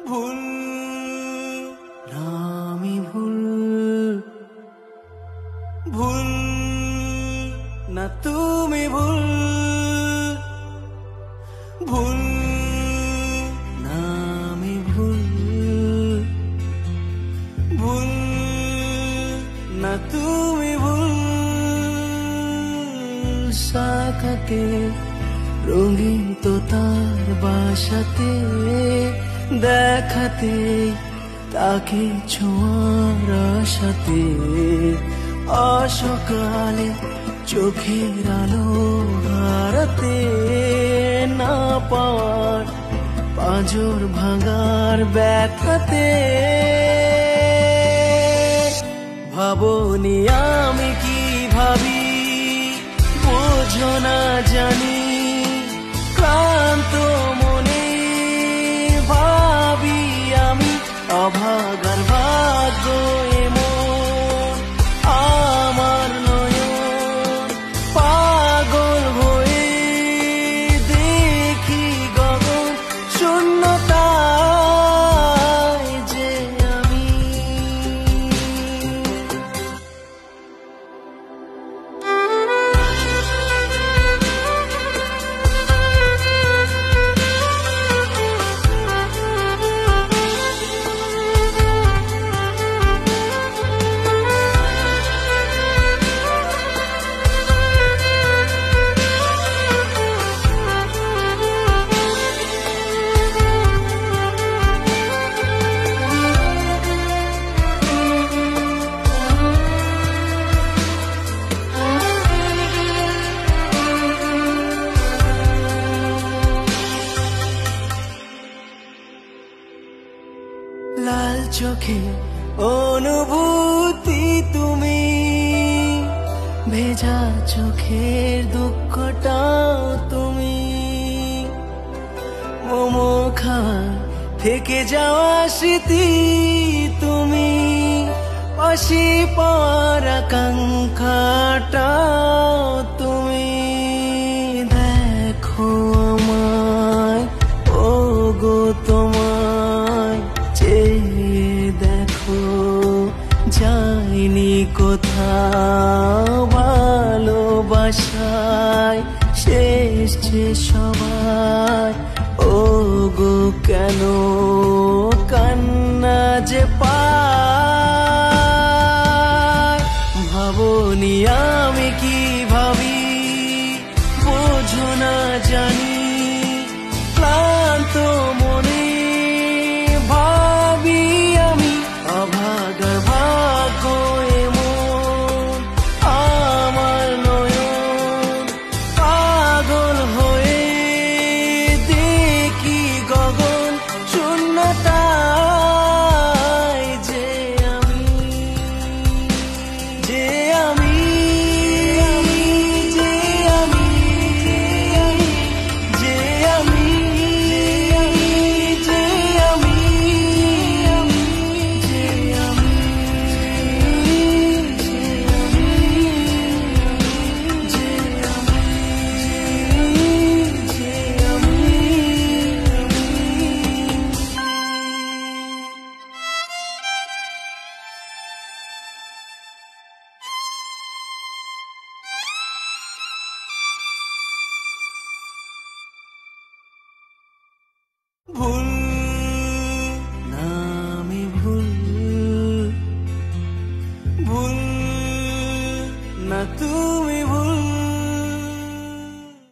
ভুল না আমি ভুল, ভুল না তুমি ভুল, ভুল না আমি ভুল, ভুল না তুমি ভুল। শাখাকে রঙিন তো তার বাসাতে দেখাতে তাকে ছোঁয়ার আশাতে, অসকালে চোখের আলো হারাতে না পাওয়ার পাঁজর ভাঙার ব্যথাতে। ভাবনি আমি কি ভাবি বোঝো না জানি, ক্লান্ত মনে ভাবি আমি অভাগার ভাগ্য এমন আমার নয়ন। পাগল হয়ে দেখি গগন শূন্যতায় যে আমি। লাল চোখে অনুভূতি তুমি, ভেজা চোখের দুঃখটাও তুমি। মোমো খাওয়া থেকে যাওয়া স্মৃতি তুমি, পাশে পাওয়ার আকাঙ্ক্ষাটাও তুমি। দেখো আমায় ও গো তোমায় দেখো, যাইনি কোথাও ভালোবাসায় শেষ যে সবাই। ও গো কেন কান্না যে পায়। ভাবনি আমি কি ভাবি বোঝো না জানি, ক্লান্ত মনে ভাবি আমি অভাগার ভাগ্য এমন আমার নয়ন। পাগল হয়ে দেখি গগন শূন্যতায় যে আমি, যে আমি, যে আমি, যে আমি, যে আমি, যে আমি, যে আমি। ভুল না আমি ভুল, ভুল না তুমি ভুল।